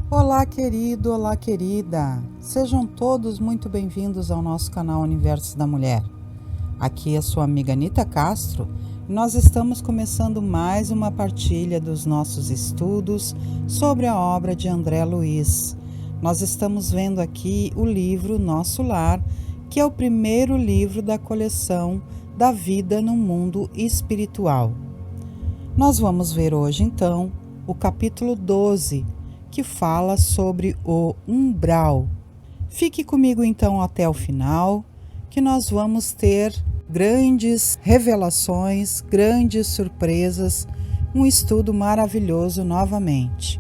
Olá, querido, olá, querida. Sejam todos muito bem-vindos ao nosso canal Universo da Mulher. Aqui é sua amiga Anita Castro e nós estamos começando mais uma partilha dos nossos estudos sobre a obra de André Luiz. Nós estamos vendo aqui o livro Nosso Lar, que é o primeiro livro da coleção da vida no mundo espiritual. Nós vamos ver hoje, então, o capítulo 12, que fala sobre o umbral. Fique comigo, então, até o final, que nós vamos ter grandes revelações, grandes surpresas, um estudo maravilhoso novamente.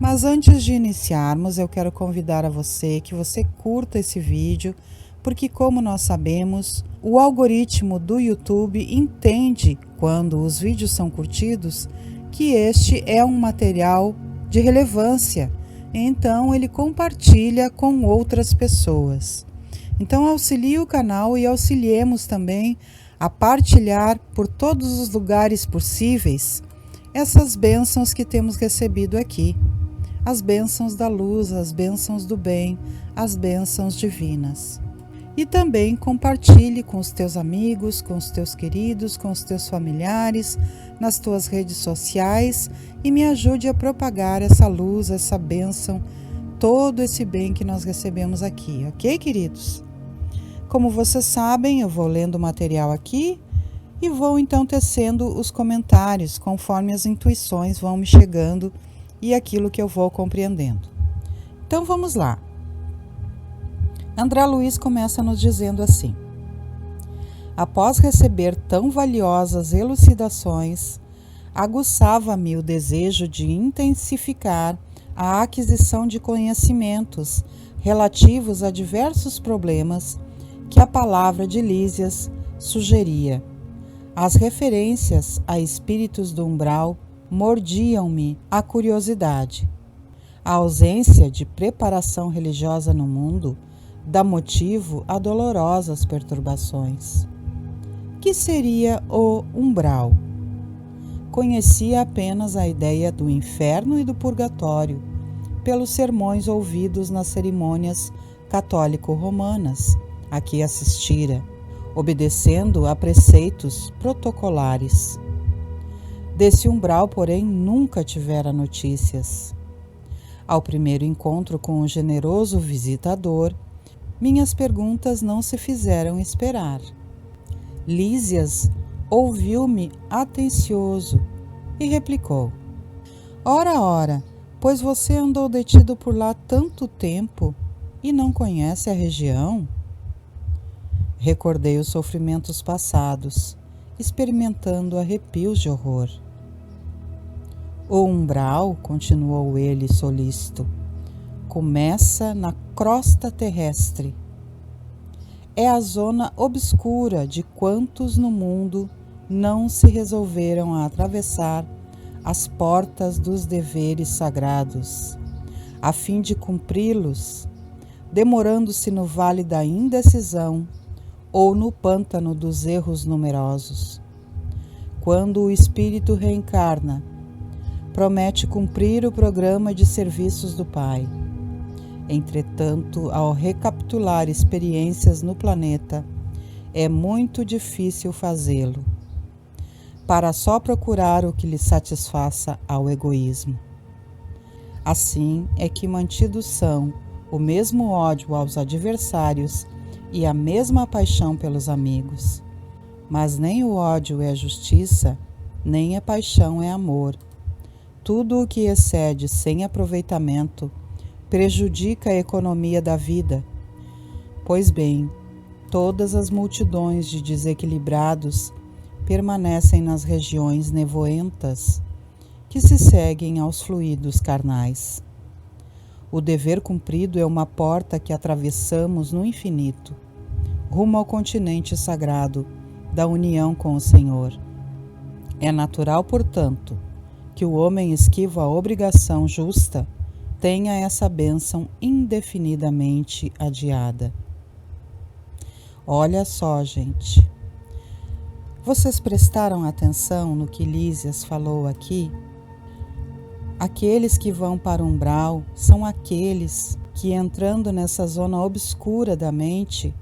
Mas antes de iniciarmos, eu quero convidar a você que você curta esse vídeo, porque como nós sabemos, o algoritmo do YouTube entende, quando os vídeos são curtidos, que este é um material de relevância, então ele compartilha com outras pessoas. Então auxilie o canal e auxiliemos também a partilhar por todos os lugares possíveis essas bênçãos que temos recebido aqui. As bênçãos da luz, as bênçãos do bem, as bênçãos divinas. E também compartilhe com os teus amigos, com os teus queridos, com os teus familiares, nas tuas redes sociais e me ajude a propagar essa luz, essa bênção, todo esse bem que nós recebemos aqui, ok, queridos? Como vocês sabem, eu vou lendo o material aqui e vou então tecendo os comentários conforme as intuições vão me chegando e aquilo que eu vou compreendendo. Então vamos lá. André Luiz começa nos dizendo assim: após receber tão valiosas elucidações, aguçava-me o desejo de intensificar a aquisição de conhecimentos relativos a diversos problemas que a palavra de Lísias sugeria. As referências a espíritos do umbral mordiam-me a curiosidade. A ausência de preparação religiosa no mundo dá motivo a dolorosas perturbações. Que seria o umbral? Conhecia apenas a ideia do inferno e do purgatório, pelos sermões ouvidos nas cerimônias católico-romanas a que assistira, obedecendo a preceitos protocolares. Desse umbral, porém, nunca tivera notícias. Ao primeiro encontro com o generoso visitador, minhas perguntas não se fizeram esperar. Lísias ouviu-me atencioso e replicou: Ora, pois você andou detido por lá tanto tempo e não conhece a região? Recordei os sofrimentos passados, experimentando arrepios de horror. O umbral, continuou ele solícito, começa na crosta terrestre. É a zona obscura de quantos no mundo não se resolveram a atravessar as portas dos deveres sagrados, a fim de cumpri-los, demorando-se no vale da indecisão ou no pântano dos erros numerosos. Quando o espírito reencarna, promete cumprir o programa de serviços do Pai. Entretanto, ao recapitular experiências no planeta, é muito difícil fazê-lo, para só procurar o que lhe satisfaça ao egoísmo. Assim é que mantidos são o mesmo ódio aos adversários e a mesma paixão pelos amigos. Mas nem o ódio é justiça, nem a paixão é amor. Tudo o que excede sem aproveitamento prejudica a economia da vida. Pois bem, todas as multidões de desequilibrados permanecem nas regiões nevoentas que se seguem aos fluidos carnais. O dever cumprido é uma porta que atravessamos no infinito, rumo ao continente sagrado da união com o Senhor. É natural, portanto, que o homem esquivo a obrigação justa tenha essa bênção indefinidamente adiada. Olha só, gente. Vocês prestaram atenção no que Lísias falou aqui? Aqueles que vão para o umbral são aqueles que, entrando nessa zona obscura da mente,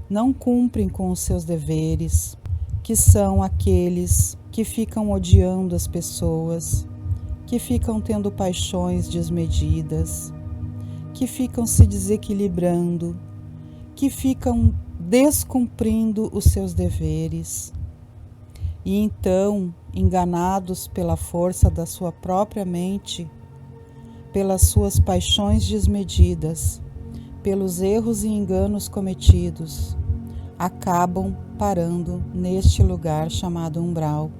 não cumprem com os seus deveres, que são aqueles que ficam odiando as pessoas, que ficam tendo paixões desmedidas, que ficam se desequilibrando, que ficam descumprindo os seus deveres. E então, enganados pela força da sua própria mente, pelas suas paixões desmedidas, pelos erros e enganos cometidos, acabam parando neste lugar chamado umbral,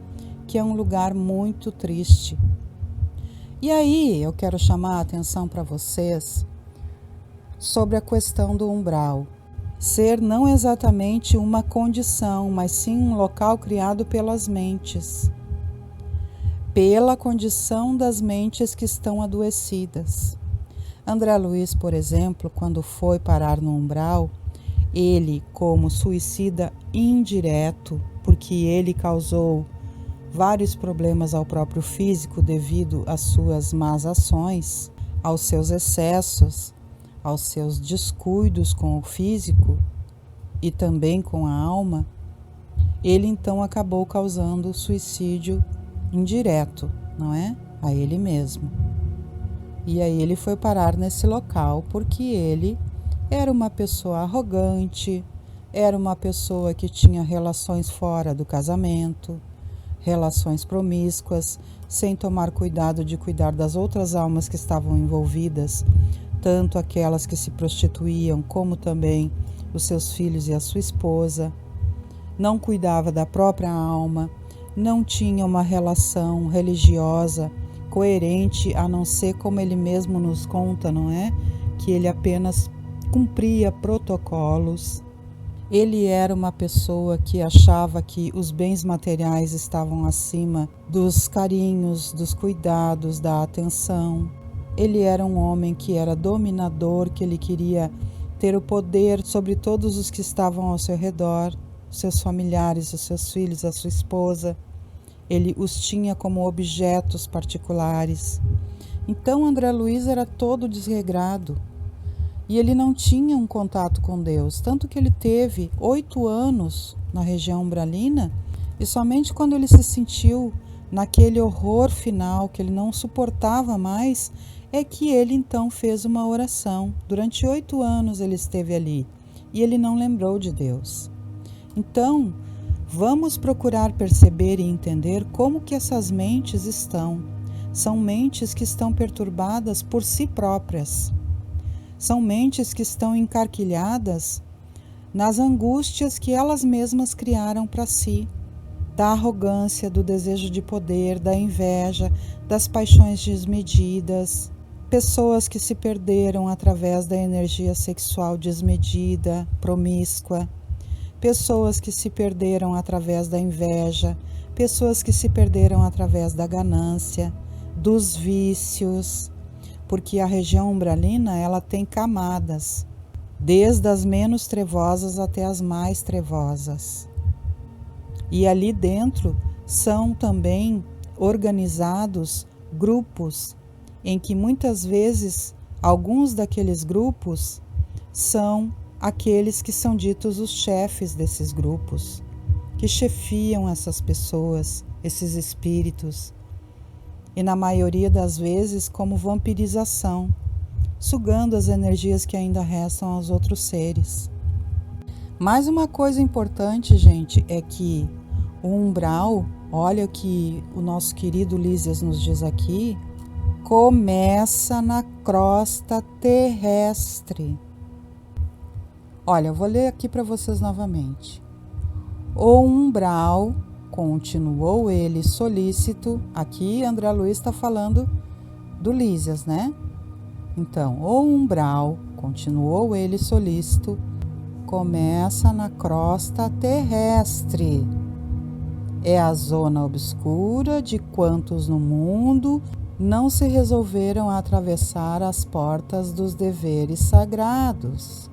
que é um lugar muito triste. E aí eu quero chamar a atenção para vocês sobre a questão do umbral. Ser não exatamente uma condição, mas sim um local criado pelas mentes, pela condição das mentes que estão adoecidas. André Luiz, por exemplo, quando foi parar no umbral, ele, como suicida indireto, porque ele causou vários problemas ao próprio físico devido às suas más ações, aos seus excessos, aos seus descuidos com o físico e também com a alma, ele então acabou causando suicídio indireto, não é? A ele mesmo. E aí ele foi parar nesse local porque ele era uma pessoa arrogante, era uma pessoa que tinha relações fora do casamento, relações promíscuas, sem tomar cuidado de cuidar das outras almas que estavam envolvidas, tanto aquelas que se prostituíam, como também os seus filhos e a sua esposa. Não cuidava da própria alma, não tinha uma relação religiosa coerente, a não ser como ele mesmo nos conta, não é? Que ele apenas cumpria protocolos. Ele era uma pessoa que achava que os bens materiais estavam acima dos carinhos, dos cuidados, da atenção. Ele era um homem que era dominador, que ele queria ter o poder sobre todos os que estavam ao seu redor, seus familiares, os seus filhos, a sua esposa. Ele os tinha como objetos particulares. Então André Luiz era todo desregrado e ele não tinha um contato com Deus, tanto que ele teve 8 anos na região umbralina e somente quando ele se sentiu naquele horror final que ele não suportava mais, é que ele então fez uma oração. Durante 8 anos ele esteve ali e ele não lembrou de Deus. Então, vamos procurar perceber e entender como que essas mentes estão. São mentes que estão perturbadas por si próprias. São mentes que estão encarquilhadas nas angústias que elas mesmas criaram para si, da arrogância, do desejo de poder, da inveja, das paixões desmedidas. Pessoas que se perderam através da energia sexual desmedida, promíscua. Pessoas que se perderam através da inveja. Pessoas que se perderam através da ganância, dos vícios. Porque a região umbralina, ela tem camadas, desde as menos trevosas até as mais trevosas. E ali dentro são também organizados grupos em que muitas vezes alguns daqueles grupos são aqueles que são ditos os chefes desses grupos, que chefiam essas pessoas, esses espíritos, e na maioria das vezes como vampirização, sugando as energias que ainda restam aos outros seres. Mais uma coisa importante, gente, é que o umbral, olha o que o nosso querido Lísias nos diz aqui, começa na crosta terrestre. Olha, eu vou ler aqui para vocês novamente. O umbral, continuou ele solícito, aqui André Luiz está falando do Lísias, né? Então, o umbral, continuou ele solícito, começa na crosta terrestre. É a zona obscura de quantos no mundo não se resolveram a atravessar as portas dos deveres sagrados,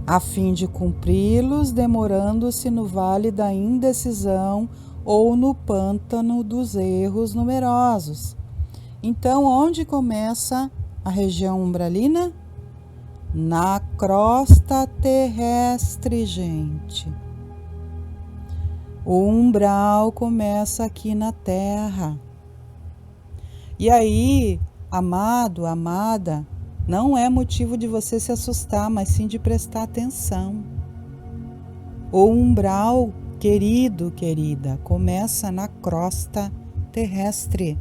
a fim de cumpri-los, demorando-se no vale da indecisão ou no pântano dos erros numerosos. Então, onde começa a região umbralina? Na crosta terrestre, gente. O umbral começa aqui na Terra. E aí, amado, amada, não é motivo de você se assustar, mas sim de prestar atenção. O umbral, querido, querida, começa na crosta terrestre.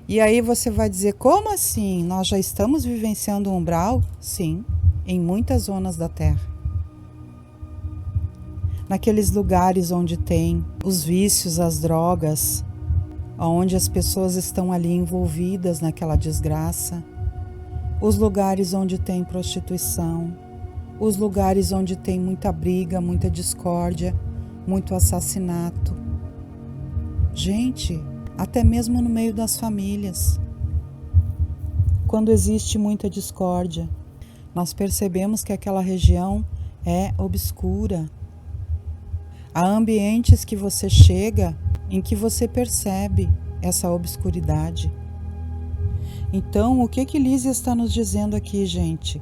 E aí você vai dizer, como assim? Nós já estamos vivenciando o umbral? Sim, em muitas zonas da Terra. Naqueles lugares onde tem os vícios, as drogas, onde as pessoas estão ali envolvidas naquela desgraça, os lugares onde tem prostituição, os lugares onde tem muita briga, muita discórdia, muito assassinato. Gente, até mesmo no meio das famílias, quando existe muita discórdia, nós percebemos que aquela região é obscura. Há ambientes que você chega em que você percebe essa obscuridade. Então, o que Lísia está nos dizendo aqui, gente?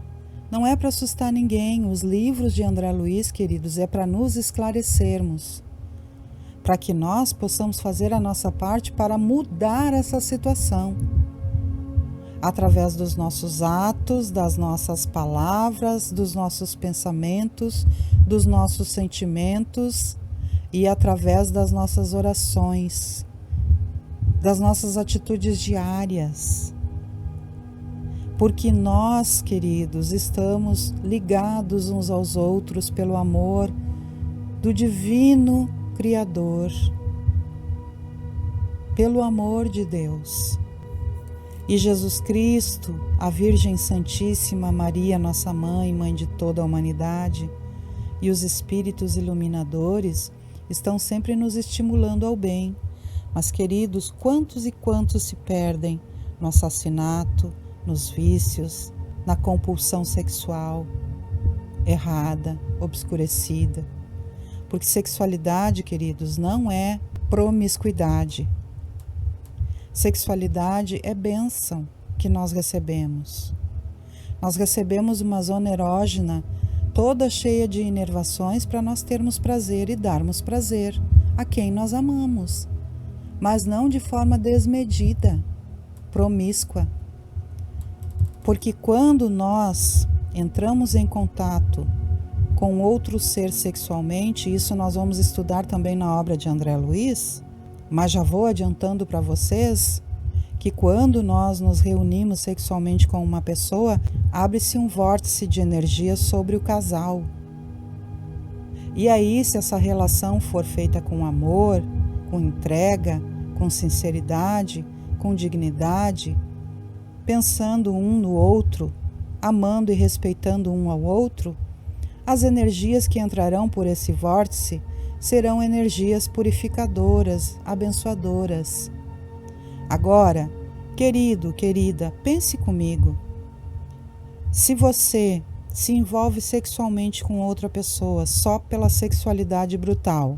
Não é para assustar ninguém. Os livros de André Luiz, queridos, é para nos esclarecermos, para que nós possamos fazer a nossa parte para mudar essa situação, através dos nossos atos, das nossas palavras, dos nossos pensamentos, dos nossos sentimentos e através das nossas orações, das nossas atitudes diárias. Porque nós, queridos, estamos ligados uns aos outros pelo amor do Divino Criador, pelo amor de Deus. E Jesus Cristo, a Virgem Santíssima Maria, nossa mãe, mãe de toda a humanidade, e os espíritos iluminadores estão sempre nos estimulando ao bem. Mas, queridos, quantos e quantos se perdem no assassinato, nos vícios, na compulsão sexual errada, obscurecida? Porque sexualidade, queridos, não é promiscuidade. Sexualidade é bênção que nós recebemos. Nós recebemos uma zona erógena toda cheia de inervações para nós termos prazer e darmos prazer a quem nós amamos, mas não de forma desmedida, promíscua. Porque quando nós entramos em contato com outro ser sexualmente, isso nós vamos estudar também na obra de André Luiz, mas já vou adiantando para vocês que quando nós nos reunimos sexualmente com uma pessoa, abre-se um vórtice de energia sobre o casal. E aí, se essa relação for feita com amor, com entrega, com sinceridade, com dignidade, pensando um no outro, amando e respeitando um ao outro, as energias que entrarão por esse vórtice serão energias purificadoras, abençoadoras. Agora, querido, querida, pense comigo. Se você se envolve sexualmente com outra pessoa só pela sexualidade brutal,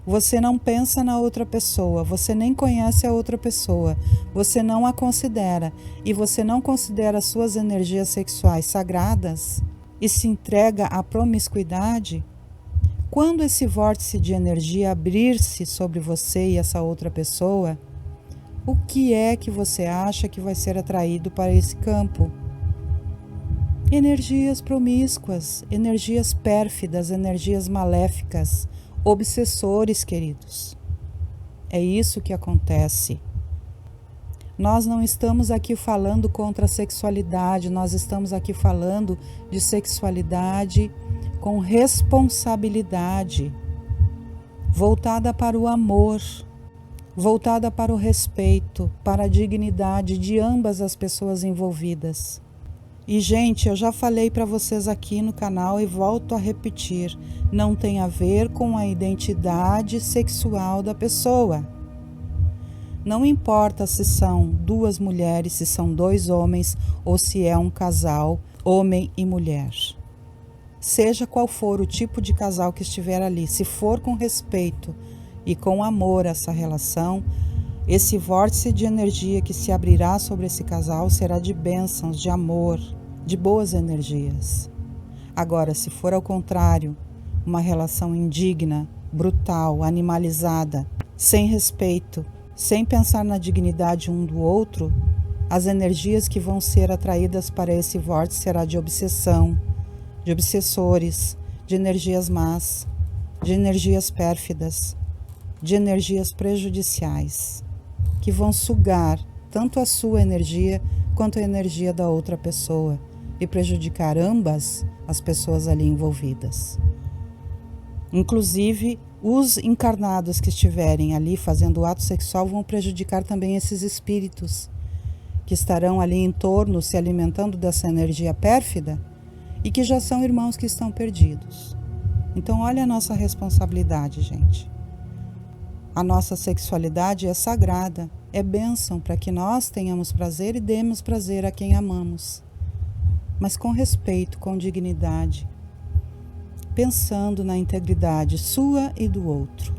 você não pensa na outra pessoa, você nem conhece a outra pessoa, você não a considera e você não considera suas energias sexuais sagradas e se entrega à promiscuidade, quando esse vórtice de energia abrir-se sobre você e essa outra pessoa, o que é que você acha que vai ser atraído para esse campo? Energias promíscuas, energias pérfidas, energias maléficas, obsessores, queridos. É isso que acontece. Nós não estamos aqui falando contra a sexualidade, nós estamos aqui falando de sexualidade com responsabilidade, voltada para o amor, voltada para o respeito, para a dignidade de ambas as pessoas envolvidas. E, gente, eu já falei para vocês aqui no canal e volto a repetir, não tem a ver com a identidade sexual da pessoa. Não importa se são duas mulheres, se são dois homens ou se é um casal, homem e mulher. Seja qual for o tipo de casal que estiver ali, se for com respeito e com amor essa relação, Esse vórtice de energia que se abrirá sobre esse casal será de bênçãos, de amor, de boas energias. Agora, se for ao contrário, uma relação indigna, brutal, animalizada, sem respeito, sem pensar na dignidade um do outro, as energias que vão ser atraídas para esse vórtice será de obsessão, de obsessores, de energias más, de energias pérfidas, de energias prejudiciais, que vão sugar tanto a sua energia quanto a energia da outra pessoa e prejudicar ambas as pessoas ali envolvidas. Inclusive, os encarnados que estiverem ali fazendo o ato sexual vão prejudicar também esses espíritos que estarão ali em torno se alimentando dessa energia pérfida e que já são irmãos que estão perdidos. Então, olha a nossa responsabilidade, gente. A nossa sexualidade é sagrada, é bênção para que nós tenhamos prazer e demos prazer a quem amamos, mas com respeito, com dignidade, pensando na integridade sua e do outro.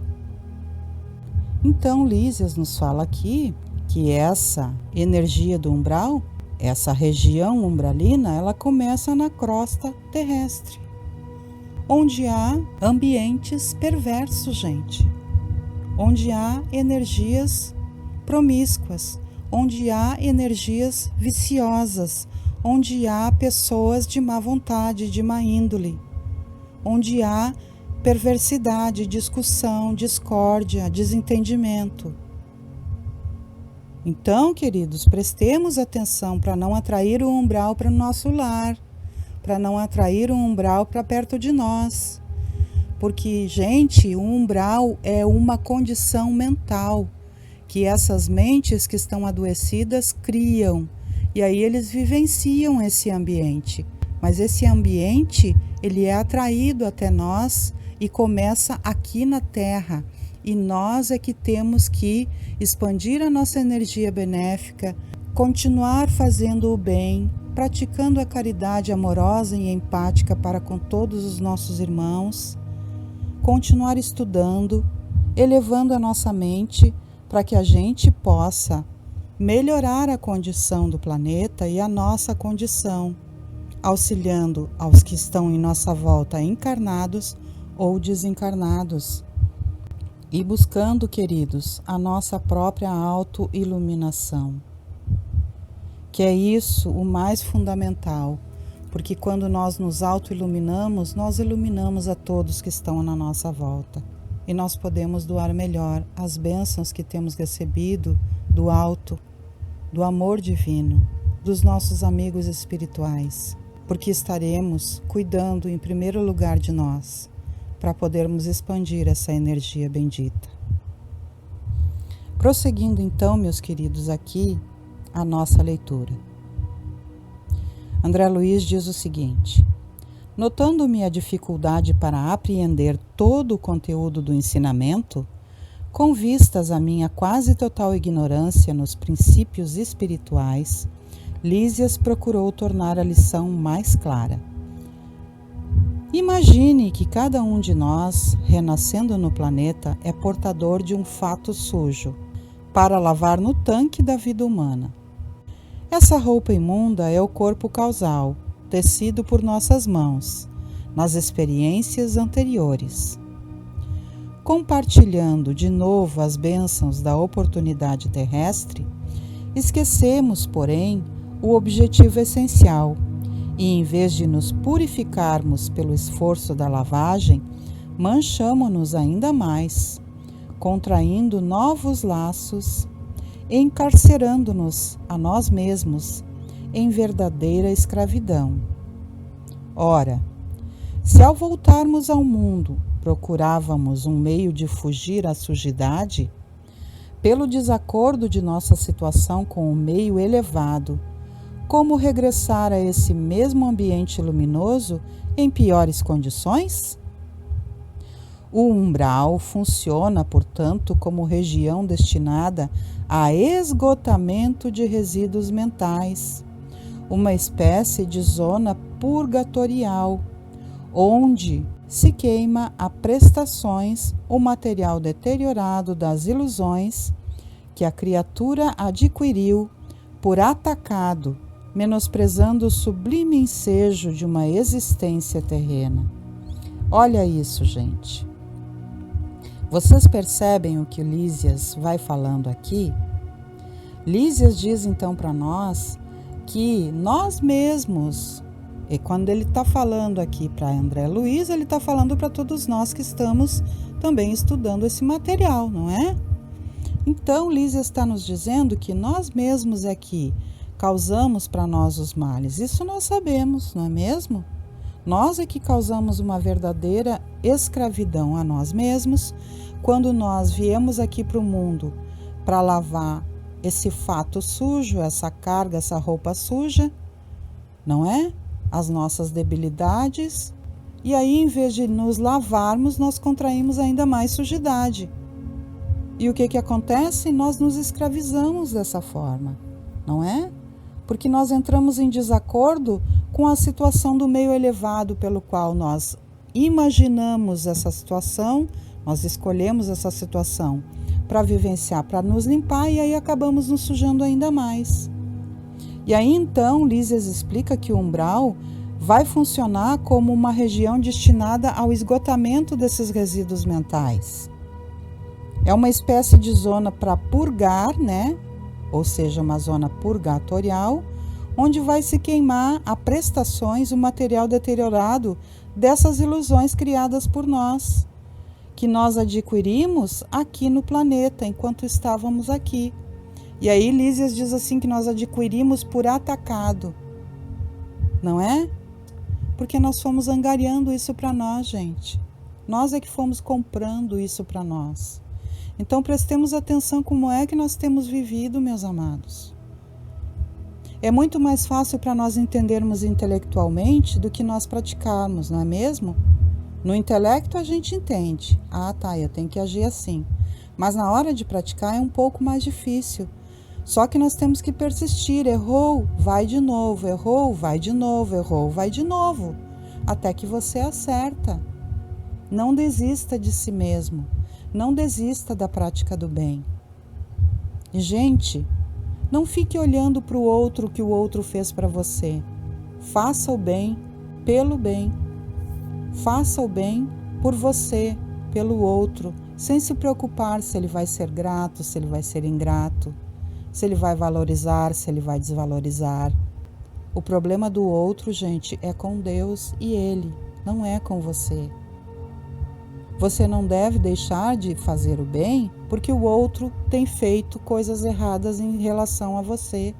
Então, Lísias nos fala aqui que essa energia do umbral, essa região umbralina, ela começa na crosta terrestre, onde há ambientes perversos, gente, onde há energias promíscuas, onde há energias viciosas, onde há pessoas de má vontade, de má índole, onde há perversidade, discussão, discórdia, desentendimento. Então, queridos, prestemos atenção para não atrair o umbral para o nosso lar, para não atrair o umbral para perto de nós. Porque, gente, o umbral é uma condição mental que essas mentes que estão adoecidas criam. E aí eles vivenciam esse ambiente. Mas esse ambiente, ele é atraído até nós e começa aqui na Terra. E nós é que temos que expandir a nossa energia benéfica, continuar fazendo o bem, praticando a caridade amorosa e empática para com todos os nossos irmãos, continuar estudando, elevando a nossa mente para que a gente possa melhorar a condição do planeta e a nossa condição, auxiliando aos que estão em nossa volta encarnados ou desencarnados e buscando, queridos, a nossa própria autoiluminação, que é isso o mais fundamental, porque quando nós nos autoiluminamos, nós iluminamos a todos que estão na nossa volta e nós podemos doar melhor as bênçãos que temos recebido do alto, do amor divino, dos nossos amigos espirituais, porque estaremos cuidando em primeiro lugar de nós, para podermos expandir essa energia bendita. Prosseguindo então, meus queridos, aqui a nossa leitura. André Luiz diz o seguinte: notando-me a dificuldade para apreender todo o conteúdo do ensinamento, com vistas à minha quase total ignorância nos princípios espirituais, Lísias procurou tornar a lição mais clara. Imagine que cada um de nós, renascendo no planeta, é portador de um fato sujo para lavar no tanque da vida humana. Essa roupa imunda é o corpo causal, tecido por nossas mãos, nas experiências anteriores. Compartilhando de novo as bênçãos da oportunidade terrestre, esquecemos, porém, o objetivo essencial, e em vez de nos purificarmos pelo esforço da lavagem, manchamo-nos ainda mais, contraindo novos laços, encarcerando-nos a nós mesmos em verdadeira escravidão. Ora, se ao voltarmos ao mundo procurávamos um meio de fugir à sujidade, pelo desacordo de nossa situação com o meio elevado, como regressar a esse mesmo ambiente luminoso em piores condições? O umbral funciona, portanto, como região destinada a esgotamento de resíduos mentais, uma espécie de zona purgatorial, onde se queima a prestações o material deteriorado das ilusões que a criatura adquiriu por atacado, menosprezando o sublime ensejo de uma existência terrena. Olha isso, gente. Vocês percebem o que Lísias vai falando aqui? Lísias diz então para nós que nós mesmos, e quando ele está falando aqui para André Luiz, ele está falando para todos nós que estamos também estudando esse material, não é? Então, Lísias está nos dizendo que nós mesmos aqui causamos para nós os males. Isso nós sabemos, não é mesmo? Nós é que causamos uma verdadeira escravidão a nós mesmos quando nós viemos aqui para o mundo para lavar esse fato sujo, essa carga, essa roupa suja, não é? As nossas debilidades. E aí, em vez de nos lavarmos, nós contraímos ainda mais sujidade. E o que acontece? Nós nos escravizamos dessa forma, não é? Porque nós entramos em desacordo com a situação do meio elevado pelo qual nós imaginamos essa situação, nós escolhemos essa situação para vivenciar, para nos limpar, e aí acabamos nos sujando ainda mais. E aí então Lísias explica que o umbral vai funcionar como uma região destinada ao esgotamento desses resíduos mentais. É uma espécie de zona para purgar, né? Ou seja, uma zona purgatorial, onde vai se queimar a prestações o material deteriorado dessas ilusões criadas por nós, que nós adquirimos aqui no planeta, enquanto estávamos aqui. E aí Lísias diz assim que nós adquirimos por atacado, não é? Porque nós fomos angariando isso para nós, gente. Nós é que fomos comprando isso para nós. Então prestemos atenção como é que nós temos vivido, meus amados. É muito mais fácil para nós entendermos intelectualmente do que nós praticarmos, não é mesmo? No intelecto a gente entende. Ah, tá, eu tenho que agir assim. Mas na hora de praticar é um pouco mais difícil. Só que nós temos que persistir. Errou, vai de novo. Errou, vai de novo. Errou, vai de novo. Até que você acerta. Não desista de si mesmo. Não desista da prática do bem. Gente, não fique olhando para o outro que o outro fez para você. Faça o bem pelo bem. Faça o bem por você, pelo outro, sem se preocupar se ele vai ser grato, se ele vai ser ingrato, se ele vai valorizar, se ele vai desvalorizar. O problema do outro, gente, é com Deus e ele, não é com você. Você não deve deixar de fazer o bem porque o outro tem feito coisas erradas em relação a você.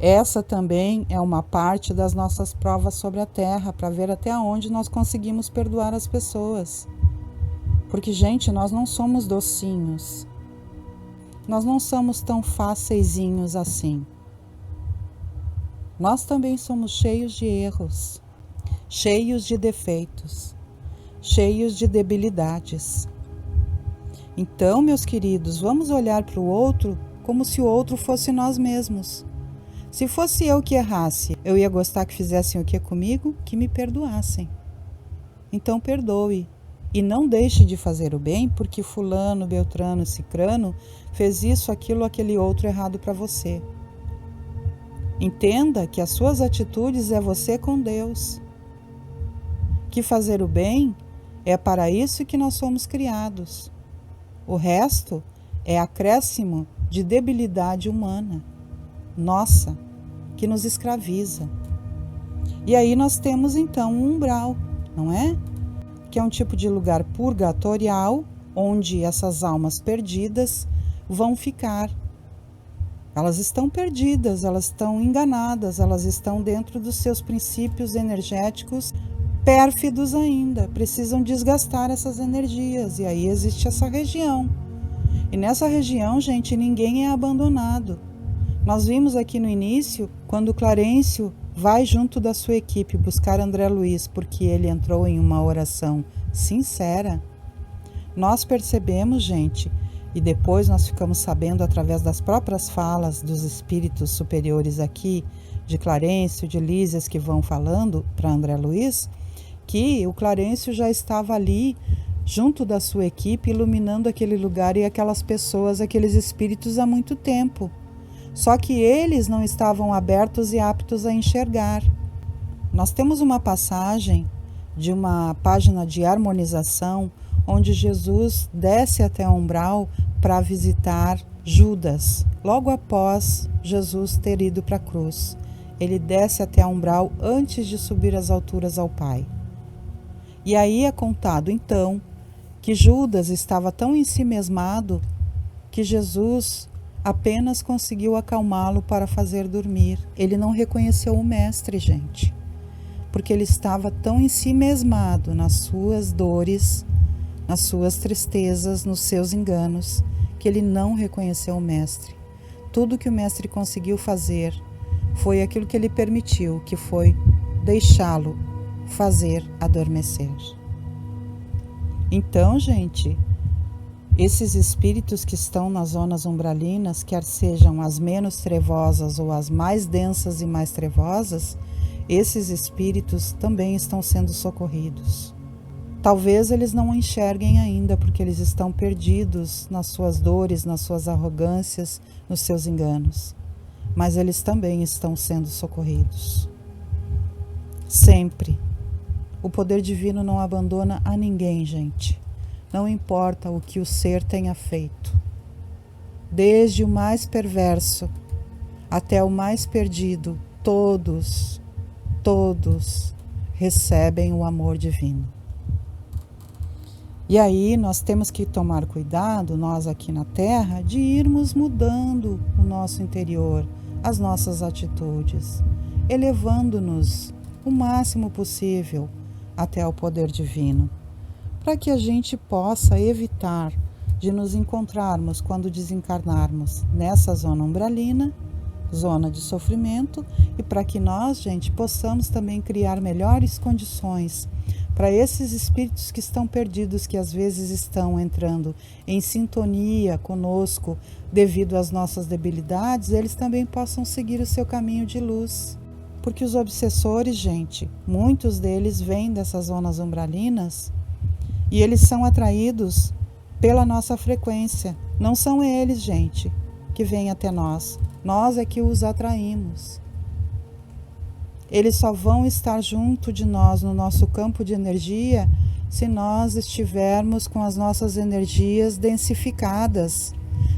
Essa também é uma parte das nossas provas sobre a Terra, para ver até onde nós conseguimos perdoar as pessoas. Porque, gente, nós não somos docinhos. Nós não somos tão faceizinhos assim. Nós também somos cheios de erros, cheios de defeitos, cheios de debilidades. Então, meus queridos, vamos olhar para o outro como se o outro fosse nós mesmos. Se fosse eu que errasse, eu ia gostar que fizessem o que comigo? Que me perdoassem. Então perdoe. E não deixe de fazer o bem porque fulano, beltrano, cicrano fez isso, aquilo, aquele outro errado para você. Entenda que as suas atitudes é você com Deus. Que fazer o bem é para isso que nós somos criados. O resto é acréscimo de debilidade humana. Nossa, que nos escraviza. E aí nós temos então um umbral, não é? Que é um tipo de lugar purgatorial, onde essas almas perdidas vão ficar. Elas estão perdidas, elas estão enganadas, elas estão dentro dos seus princípios energéticos pérfidos ainda, precisam desgastar essas energias, e aí existe essa região. E nessa região, gente, ninguém é abandonado. Nós vimos aqui no início, quando Clarencio vai junto da sua equipe buscar André Luiz, porque ele entrou em uma oração sincera, nós percebemos, gente, e depois nós ficamos sabendo através das próprias falas dos espíritos superiores aqui, de Clarencio, de Lísias, que vão falando para André Luiz, que o Clarencio já estava ali junto da sua equipe, iluminando aquele lugar e aquelas pessoas, aqueles espíritos há muito tempo. Só que eles não estavam abertos e aptos a enxergar. Nós temos uma passagem de uma página de harmonização onde Jesus desce até o umbral para visitar Judas, logo após Jesus ter ido para a cruz. Ele desce até o umbral antes de subir às alturas ao Pai. E aí é contado então que Judas estava tão ensimesmado que Jesus apenas conseguiu acalmá-lo para fazer dormir. Ele não reconheceu o mestre, gente, porque ele estava tão ensimesmado nas suas dores, nas suas tristezas, nos seus enganos, que ele não reconheceu o mestre. Tudo que o mestre conseguiu fazer foi aquilo que ele permitiu, que foi deixá-lo fazer adormecer. Então, gente, esses espíritos que estão nas zonas umbralinas, quer sejam as menos trevosas ou as mais densas e mais trevosas, esses espíritos também estão sendo socorridos. Talvez eles não enxerguem ainda, porque eles estão perdidos nas suas dores, nas suas arrogâncias, nos seus enganos. Mas eles também estão sendo socorridos. Sempre. O poder divino não abandona a ninguém, gente. Não importa o que o ser tenha feito. Desde o mais perverso até o mais perdido, todos recebem o amor divino. E aí nós temos que tomar cuidado, nós aqui na Terra, de irmos mudando o nosso interior, as nossas atitudes, elevando-nos o máximo possível até o poder divino, para que a gente possa evitar de nos encontrarmos quando desencarnarmos nessa zona umbralina, zona de sofrimento, e para que nós, gente, possamos também criar melhores condições para esses espíritos que estão perdidos, que às vezes estão entrando em sintonia conosco devido às nossas debilidades, eles também possam seguir o seu caminho de luz. Porque os obsessores, gente, muitos deles vêm dessas zonas umbralinas e eles são atraídos pela nossa frequência. Não são eles, gente, que vêm até nós. Nós é que os atraímos. Eles só vão estar junto de nós no nosso campo de energia se nós estivermos com as nossas energias densificadas,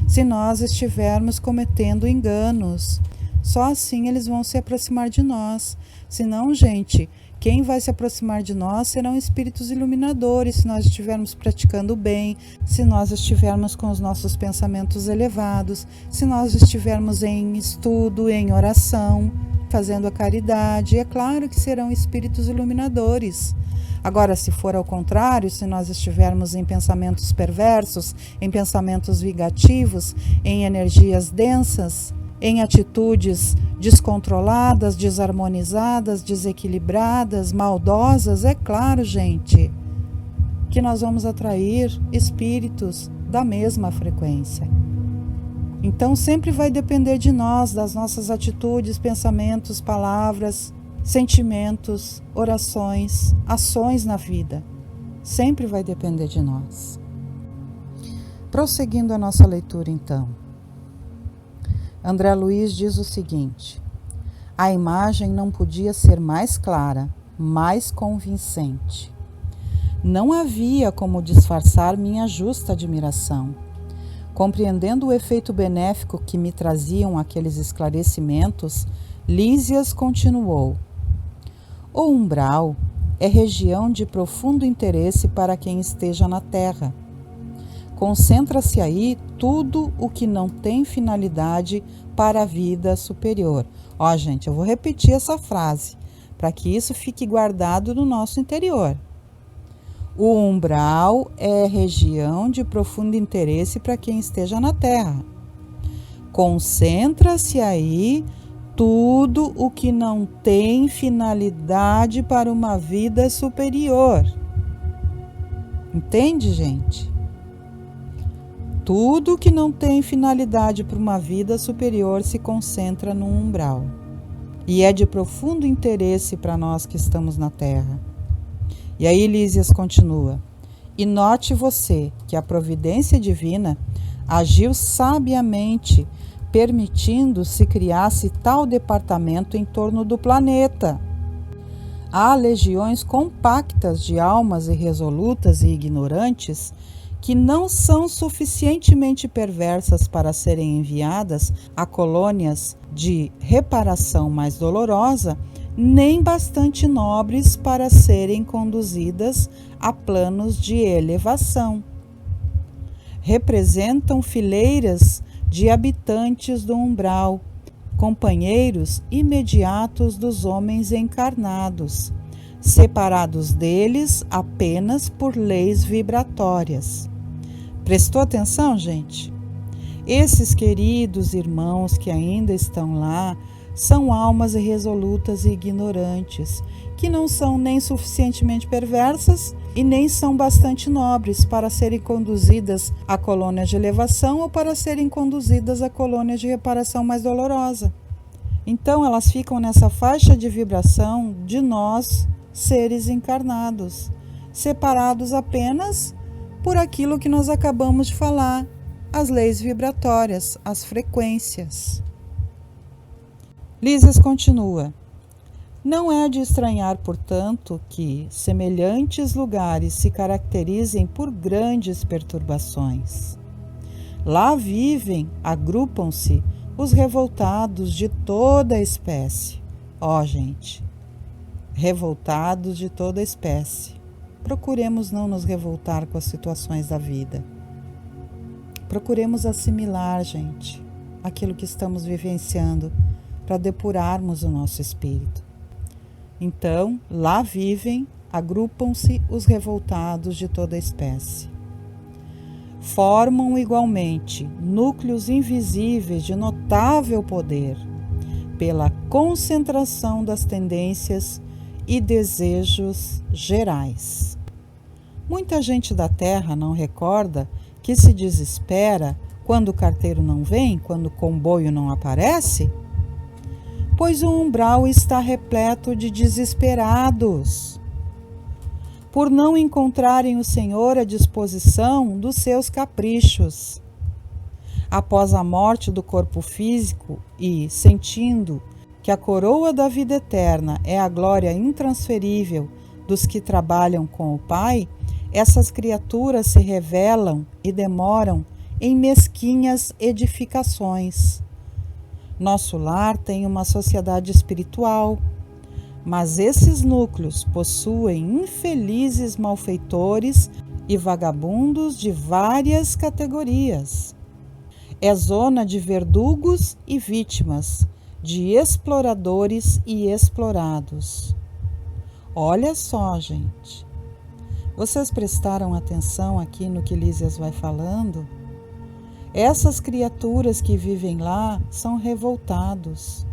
se nós estivermos cometendo enganos. Só assim eles vão se aproximar de nós. Senão, gente, quem vai se aproximar de nós serão espíritos iluminadores, se nós estivermos praticando o bem, se nós estivermos com os nossos pensamentos elevados, se nós estivermos em estudo, em oração, fazendo a caridade. É claro que serão espíritos iluminadores. Agora, se for ao contrário, se nós estivermos em pensamentos perversos, em pensamentos vingativos, em energias densas, em atitudes descontroladas, desarmonizadas, desequilibradas, maldosas, é claro, gente, que nós vamos atrair espíritos da mesma frequência. Então sempre vai depender de nós, das nossas atitudes, pensamentos, palavras, sentimentos, orações, ações na vida. Sempre vai depender de nós. Prosseguindo a nossa leitura então. André Luiz diz o seguinte: a imagem não podia ser mais clara, mais convincente. Não havia como disfarçar minha justa admiração. Compreendendo o efeito benéfico que me traziam aqueles esclarecimentos, Lísias continuou: o umbral é região de profundo interesse para quem esteja na Terra. Concentra-se aí tudo o que não tem finalidade para a vida superior. Ó, gente, eu vou repetir essa frase para que isso fique guardado no nosso interior. O umbral é região de profundo interesse para quem esteja na Terra. Concentra-se aí tudo o que não tem finalidade para uma vida superior. Entende, gente? Tudo que não tem finalidade para uma vida superior se concentra no umbral. E é de profundo interesse para nós que estamos na Terra. E aí Lísias continua: E note você que a providência divina agiu sabiamente, permitindo se criasse tal departamento em torno do planeta. Há legiões compactas de almas irresolutas e ignorantes que não são suficientemente perversas para serem enviadas a colônias de reparação mais dolorosa, nem bastante nobres para serem conduzidas a planos de elevação. Representam fileiras de habitantes do umbral, companheiros imediatos dos homens encarnados, separados deles apenas por leis vibratórias. Prestou atenção, gente? Esses queridos irmãos que ainda estão lá são almas irresolutas e ignorantes, que não são nem suficientemente perversas e nem são bastante nobres para serem conduzidas a colônias de elevação ou para serem conduzidas a colônias de reparação mais dolorosa. Então elas ficam nessa faixa de vibração de nós, seres encarnados, separados apenas por aquilo que nós acabamos de falar, as leis vibratórias, as frequências. Lísias continua. Não é de estranhar, portanto, que semelhantes lugares se caracterizem por grandes perturbações. Lá vivem, agrupam-se os revoltados de toda a espécie. Gente, revoltados de toda a espécie. Procuremos não nos revoltar com as situações da vida. Procuremos assimilar, gente, aquilo que estamos vivenciando para depurarmos o nosso espírito. Então, lá vivem, agrupam-se os revoltados de toda a espécie. Formam igualmente núcleos invisíveis de notável poder, pela concentração das tendências e desejos gerais. Muita gente da Terra não recorda que se desespera quando o carteiro não vem, quando o comboio não aparece? Pois o umbral está repleto de desesperados, por não encontrarem o Senhor à disposição dos seus caprichos. Após a morte do corpo físico e sentindo que a coroa da vida eterna é a glória intransferível dos que trabalham com o Pai, essas criaturas se revelam e demoram em mesquinhas edificações. Nosso lar tem uma sociedade espiritual, mas esses núcleos possuem infelizes malfeitores e vagabundos de várias categorias. É zona de verdugos e vítimas, de exploradores e explorados. Olha só, gente. Vocês prestaram atenção aqui no que Lísias vai falando? Essas criaturas que vivem lá são revoltados.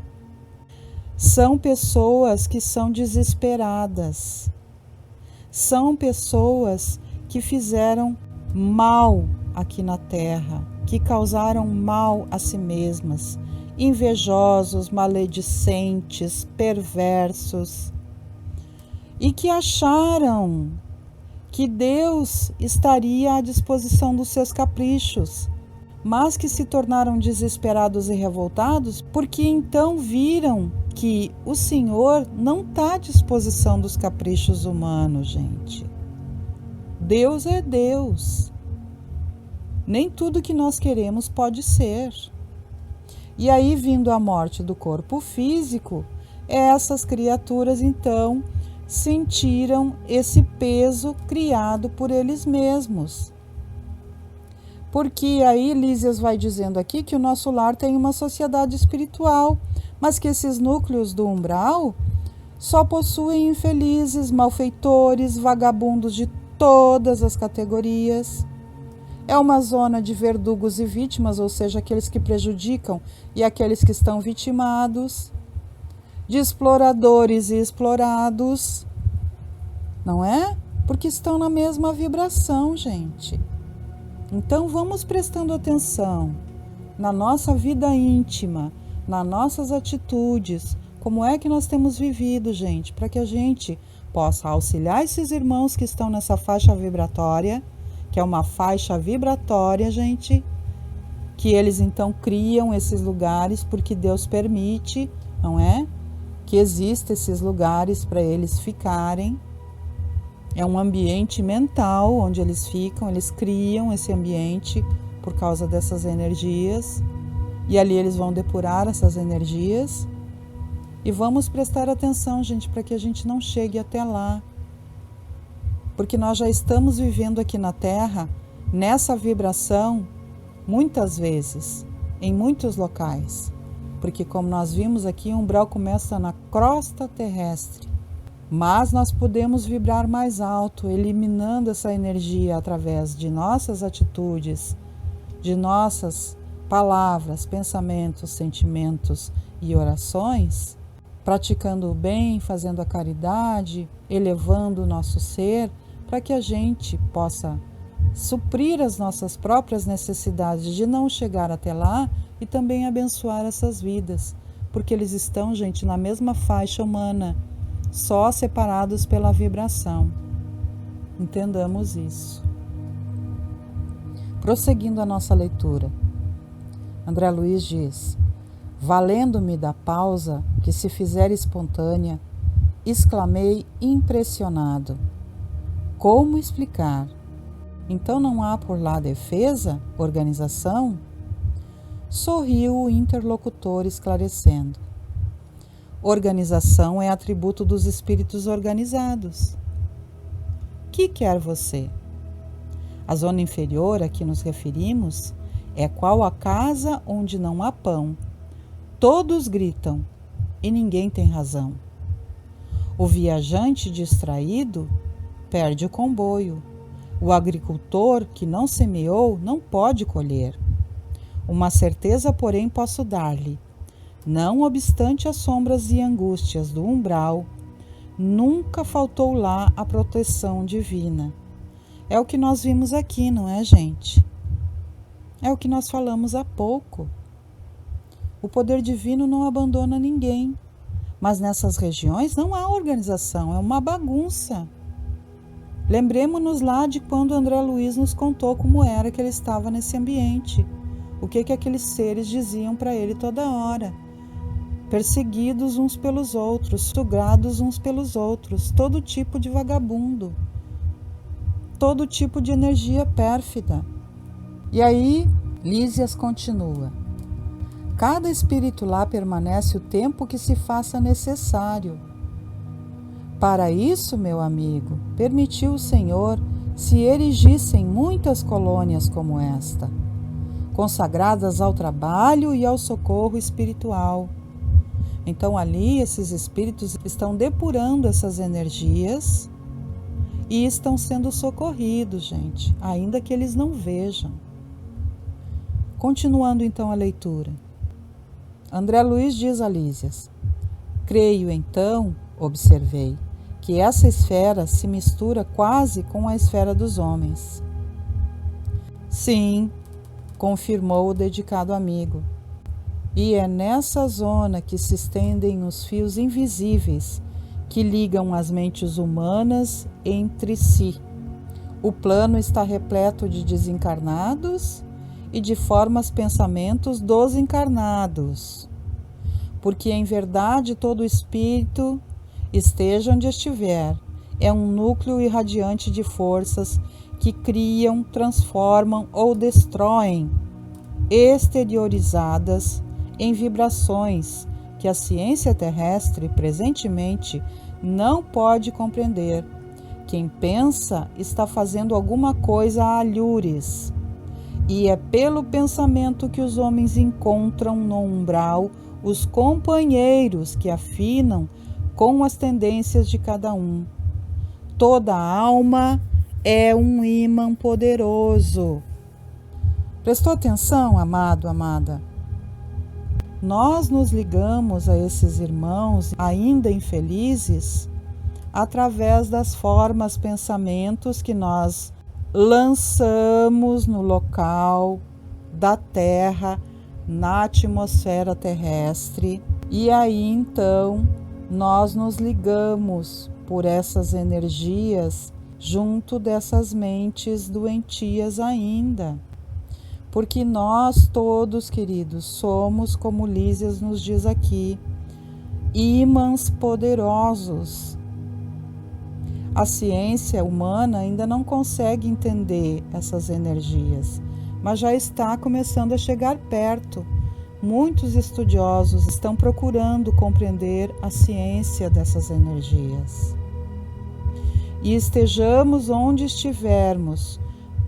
São pessoas que são desesperadas. São pessoas que fizeram mal aqui na Terra, que causaram mal a si mesmas, invejosos, maledicentes, perversos, e que acharam que Deus estaria à disposição dos seus caprichos, mas que se tornaram desesperados e revoltados porque então viram que o Senhor não está à disposição dos caprichos humanos, gente. Deus é Deus. Nem tudo que nós queremos pode ser. E aí, vindo a morte do corpo físico, essas criaturas então sentiram esse peso criado por eles mesmos. Porque aí Lísias vai dizendo aqui que o nosso lar tem uma sociedade espiritual, mas que esses núcleos do umbral só possuem infelizes, malfeitores, vagabundos de todas as categorias. É uma zona de verdugos e vítimas, ou seja, aqueles que prejudicam e aqueles que estão vitimados, de exploradores e explorados, não é? Porque estão na mesma vibração, gente. Então vamos prestando atenção na nossa vida íntima, nas nossas atitudes, como é que nós temos vivido, gente, para que a gente possa auxiliar esses irmãos que estão nessa faixa vibratória, que é uma faixa vibratória, gente, que eles então criam esses lugares porque Deus permite, não é? Que existam esses lugares para eles ficarem. É um ambiente mental onde eles ficam, eles criam esse ambiente por causa dessas energias, e ali eles vão depurar essas energias. E vamos prestar atenção, gente, para que a gente não chegue até lá, porque nós já estamos vivendo aqui na Terra nessa vibração muitas vezes, em muitos locais, porque como nós vimos aqui, o umbral começa na crosta terrestre, mas nós podemos vibrar mais alto, eliminando essa energia através de nossas atitudes, de nossas palavras, pensamentos, sentimentos e orações, praticando o bem, fazendo a caridade, elevando o nosso ser, para que a gente possa suprir as nossas próprias necessidades de não chegar até lá e também abençoar essas vidas, porque eles estão, gente, na mesma faixa humana, só separados pela vibração. Entendamos isso. Prosseguindo a nossa leitura, André Luiz diz: valendo-me da pausa que se fizer espontânea, exclamei impressionado: como explicar? Então não há por lá defesa, organização? Sorriu o interlocutor esclarecendo: organização é atributo dos espíritos organizados. Que quer você? A zona inferior a que nos referimos é qual a casa onde não há pão. Todos gritam e ninguém tem razão. O viajante distraído perde o comboio. O agricultor que não semeou não pode colher. Uma certeza, porém, posso dar-lhe: não obstante as sombras e angústias do umbral, nunca faltou lá a proteção divina. É o que nós vimos aqui, não é, gente? É o que nós falamos há pouco. O poder divino não abandona ninguém, mas nessas regiões não há organização, é uma bagunça. Lembremos-nos lá de quando André Luiz nos contou como era que ele estava nesse ambiente, o que aqueles seres diziam para ele toda hora. Perseguidos uns pelos outros, sugados uns pelos outros, todo tipo de vagabundo, todo tipo de energia pérfida. E aí, Lísias continua: cada espírito lá permanece o tempo que se faça necessário. Para isso, meu amigo, permitiu o Senhor se erigissem muitas colônias como esta, consagradas ao trabalho e ao socorro espiritual. Então ali esses espíritos estão depurando essas energias e estão sendo socorridos, gente, ainda que eles não vejam. Continuando então a leitura. André Luiz diz a Lísias: creio então, observei, que essa esfera se mistura quase com a esfera dos homens. Sim, confirmou o dedicado amigo. E é nessa zona que se estendem os fios invisíveis que ligam as mentes humanas entre si. O plano está repleto de desencarnados e de formas pensamentos dos encarnados. Porque em verdade todo espírito, esteja onde estiver, é um núcleo irradiante de forças que criam, transformam ou destroem, exteriorizadas em vibrações que a ciência terrestre presentemente não pode compreender. Quem pensa está fazendo alguma coisa a alhures, e é pelo pensamento que os homens encontram no umbral os companheiros que afinam com as tendências de cada um. Toda alma é um ímã poderoso. Prestou atenção, amado, amada? Nós nos ligamos a esses irmãos ainda infelizes através das formas, pensamentos que nós lançamos no local da Terra, na atmosfera terrestre, e aí então nós nos ligamos por essas energias junto dessas mentes doentias ainda. Porque nós todos, queridos, somos, como Lísias nos diz aqui, ímãs poderosos. A ciência humana ainda não consegue entender essas energias, mas já está começando a chegar perto. Muitos estudiosos estão procurando compreender a ciência dessas energias. E estejamos onde estivermos,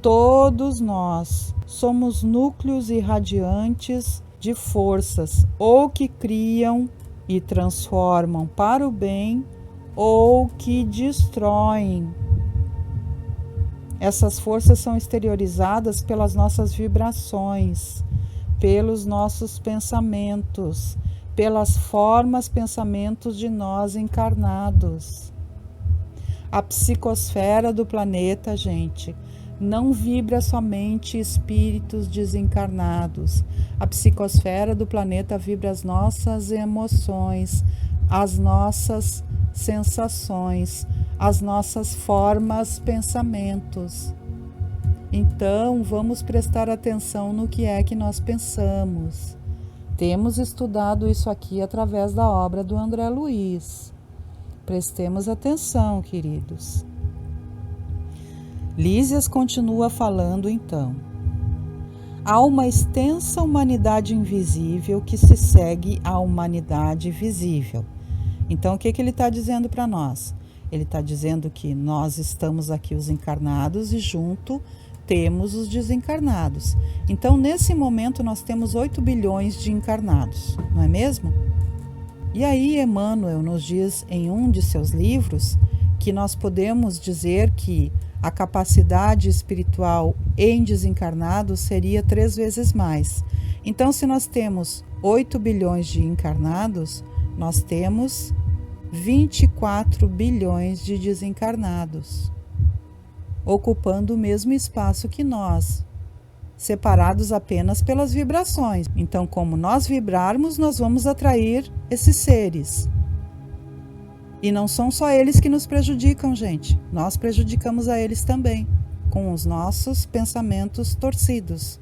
todos nós somos núcleos irradiantes de forças ou que criam e transformam para o bem ou que destroem. Essas forças são exteriorizadas pelas nossas vibrações, pelos nossos pensamentos, pelas formas pensamentos de nós encarnados. A psicosfera do planeta, gente, não vibra somente espíritos desencarnados. A psicosfera do planeta vibra as nossas emoções, as nossas sensações, as nossas formas, pensamentos. Então, vamos prestar atenção no que é que nós pensamos. Temos estudado isso aqui através da obra do André Luiz. Prestemos atenção, queridos. Lísias continua falando então. Há uma extensa humanidade invisível que se segue à humanidade visível. Então, o que ele está dizendo para nós? Ele está dizendo que nós estamos aqui os encarnados e junto temos os desencarnados. Então, nesse momento, nós temos 8 bilhões de encarnados, não é mesmo? E aí, Emmanuel nos diz em um de seus livros que nós podemos dizer que a capacidade espiritual em desencarnados seria 3 vezes mais. Então, se nós temos 8 bilhões de encarnados, nós temos 24 bilhões de desencarnados, ocupando o mesmo espaço que nós, separados apenas pelas vibrações. Então, como nós vibrarmos, nós vamos atrair esses seres. E não são só eles que nos prejudicam, gente. Nós prejudicamos a eles também, com os nossos pensamentos torcidos.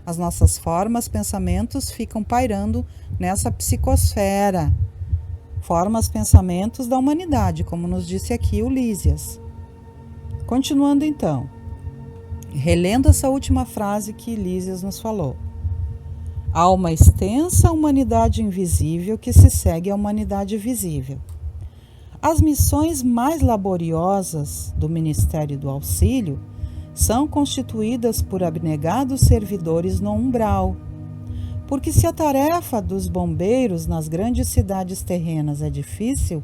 As nossas formas, pensamentos ficam pairando nessa psicosfera. Formas, pensamentos da humanidade, como nos disse aqui o Lísias. Continuando então, relendo essa última frase que Lísias nos falou. Há uma extensa humanidade invisível que se segue à humanidade visível. As missões mais laboriosas do Ministério do Auxílio são constituídas por abnegados servidores no umbral, porque se a tarefa dos bombeiros nas grandes cidades terrenas é difícil,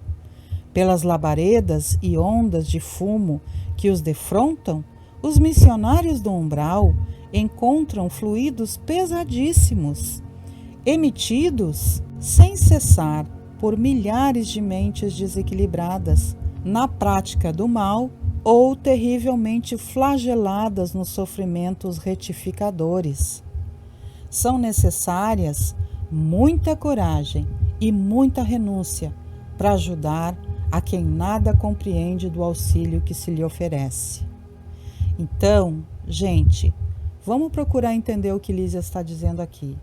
pelas labaredas e ondas de fumo que os defrontam, os missionários do umbral encontram fluidos pesadíssimos, emitidos sem cessar por milhares de mentes desequilibradas na prática do mal ou terrivelmente flageladas nos sofrimentos retificadores. São necessárias muita coragem e muita renúncia para ajudar a quem nada compreende do auxílio que se lhe oferece. Então, gente, vamos procurar entender o que Lísias está dizendo aqui.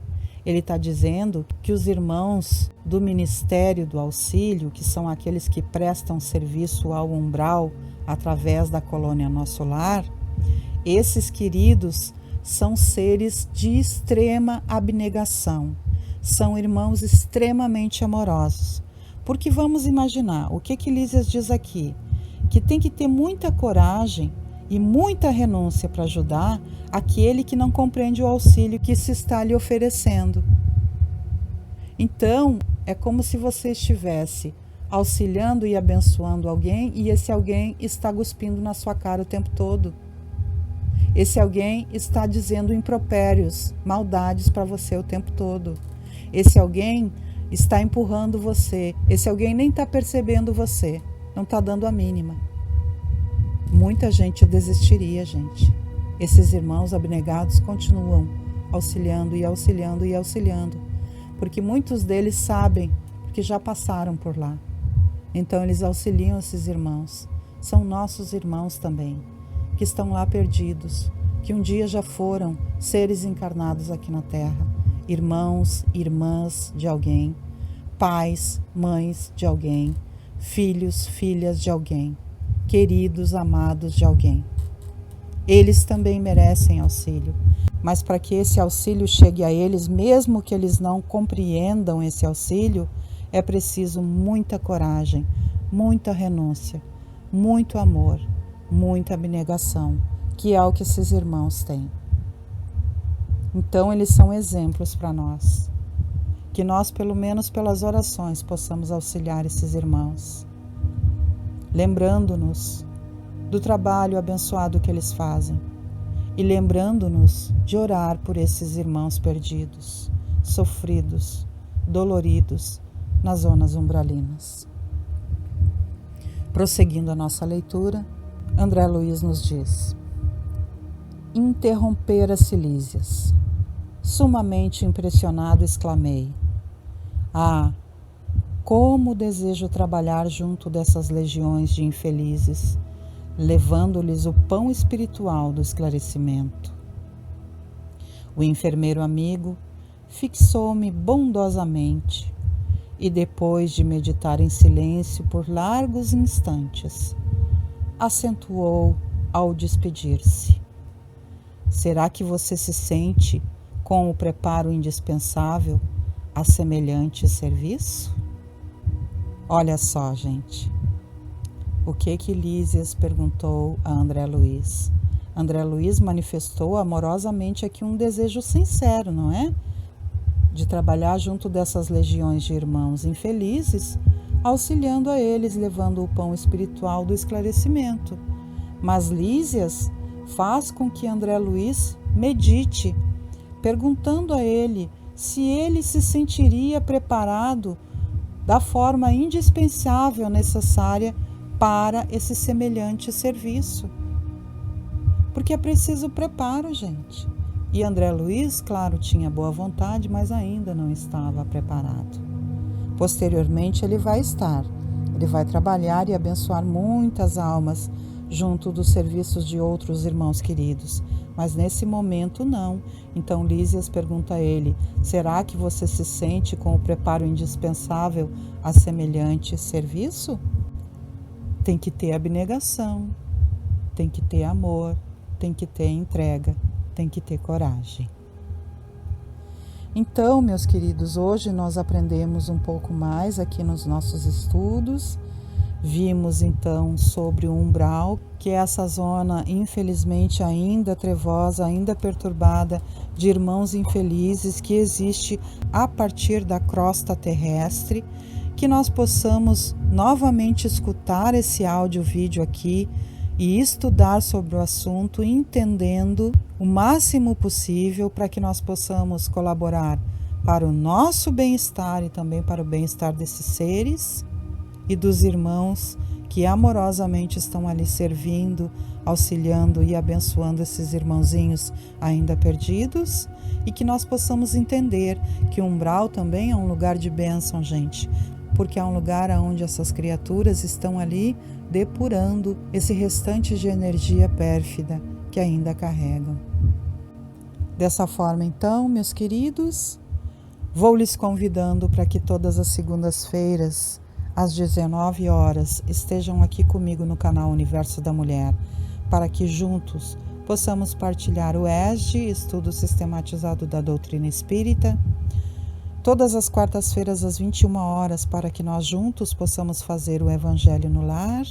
Ele está dizendo que os irmãos do Ministério do Auxílio, que são aqueles que prestam serviço ao umbral através da colônia Nosso Lar, esses queridos são seres de extrema abnegação, são irmãos extremamente amorosos. Porque vamos imaginar, o que Lísias diz aqui? Que tem que ter muita coragem e muita renúncia para ajudar aquele que não compreende o auxílio que se está lhe oferecendo. Então, é como se você estivesse auxiliando e abençoando alguém e esse alguém está cuspindo na sua cara o tempo todo. Esse alguém está dizendo impropérios, maldades para você o tempo todo. Esse alguém está empurrando você. Esse alguém nem está percebendo você, não está dando a mínima. Muita gente desistiria, gente. Esses irmãos abnegados continuam auxiliando e auxiliando e auxiliando, porque muitos deles sabem, porque já passaram por lá. Então eles auxiliam esses irmãos. São nossos irmãos também, que estão lá perdidos, que um dia já foram seres encarnados aqui na Terra, irmãos, irmãs de alguém, pais, mães de alguém, filhos, filhas de alguém, queridos, amados de alguém. Eles também merecem auxílio, mas para que esse auxílio chegue a eles, mesmo que eles não compreendam esse auxílio, é preciso muita coragem, muita renúncia, muito amor, muita abnegação, que é o que esses irmãos têm. Então eles são exemplos para nós, que nós, pelo menos pelas orações, possamos auxiliar esses irmãos, lembrando-nos do trabalho abençoado que eles fazem e lembrando-nos de orar por esses irmãos perdidos, sofridos, doloridos nas zonas umbralinas. Prosseguindo a nossa leitura, André Luiz nos diz: interromper as Cilísias. Sumamente impressionado, exclamei: ah, como desejo trabalhar junto dessas legiões de infelizes, levando-lhes o pão espiritual do esclarecimento. O enfermeiro amigo fixou-me bondosamente e, depois de meditar em silêncio por largos instantes, acentuou ao despedir-se: será que você se sente com o preparo indispensável a semelhante serviço? Olha só, gente, o que Lísias perguntou a André Luiz. André Luiz manifestou amorosamente aqui um desejo sincero, não é? De trabalhar junto dessas legiões de irmãos infelizes, auxiliando a eles, levando o pão espiritual do esclarecimento. Mas Lísias faz com que André Luiz medite, perguntando a ele se ele se sentiria preparado da forma indispensável necessária para esse semelhante serviço. Porque é preciso preparo, gente. E André Luiz, claro, tinha boa vontade, mas ainda não estava preparado. Posteriormente ele vai estar. Ele vai trabalhar e abençoar muitas almas junto dos serviços de outros irmãos queridos. Mas nesse momento não. Então Lísias pergunta a ele: será que você se sente com o preparo indispensável a semelhante serviço? Tem que ter abnegação, tem que ter amor, tem que ter entrega, tem que ter coragem. Então, meus queridos, hoje nós aprendemos um pouco mais aqui nos nossos estudos. Vimos então sobre o umbral, que é essa zona infelizmente ainda trevosa, ainda perturbada de irmãos infelizes que existe a partir da crosta terrestre, que nós possamos novamente escutar esse áudio-vídeo aqui e estudar sobre o assunto, entendendo o máximo possível para que nós possamos colaborar para o nosso bem-estar e também para o bem-estar desses seres e dos irmãos que amorosamente estão ali servindo, auxiliando e abençoando esses irmãozinhos ainda perdidos, e que nós possamos entender que o umbral também é um lugar de bênção, gente, porque é um lugar onde essas criaturas estão ali depurando esse restante de energia pérfida que ainda carregam. Dessa forma, então, meus queridos, vou lhes convidando para que todas as segundas-feiras, às 19 horas, estejam aqui comigo no canal Universo da Mulher, para que juntos possamos partilhar o ESD, Estudo Sistematizado da Doutrina Espírita, todas as quartas-feiras às 21 horas, para que nós juntos possamos fazer o Evangelho no Lar,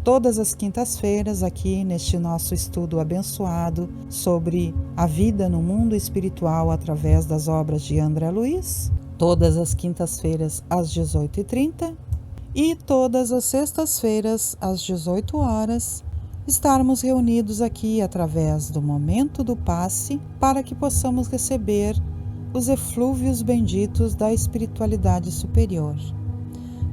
todas as quintas-feiras aqui neste nosso estudo abençoado sobre a vida no mundo espiritual através das obras de André Luiz, todas as quintas-feiras às 18h30 e todas as sextas-feiras às 18 horas, estarmos reunidos aqui através do Momento do Passe para que possamos receber os eflúvios benditos da espiritualidade superior.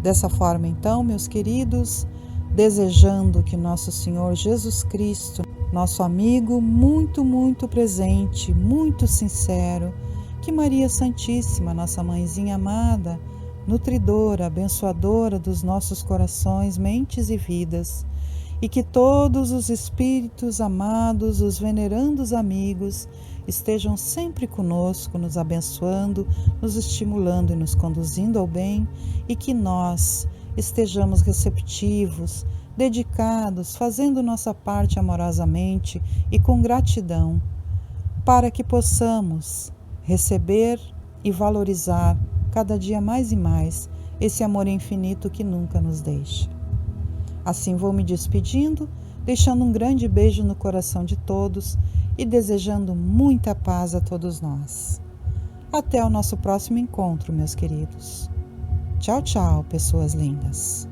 Dessa forma, então, meus queridos, desejando que nosso Senhor Jesus Cristo, nosso amigo muito, muito presente, muito sincero, que Maria Santíssima, nossa mãezinha amada, nutridora, abençoadora dos nossos corações, mentes e vidas, e que todos os espíritos amados, os venerandos amigos, estejam sempre conosco, nos abençoando, nos estimulando e nos conduzindo ao bem, e que nós estejamos receptivos, dedicados, fazendo nossa parte amorosamente e com gratidão, para que possamos receber e valorizar cada dia mais e mais esse amor infinito que nunca nos deixa. Assim vou me despedindo, deixando um grande beijo no coração de todos e desejando muita paz a todos nós. Até o nosso próximo encontro, meus queridos. Tchau, tchau, pessoas lindas.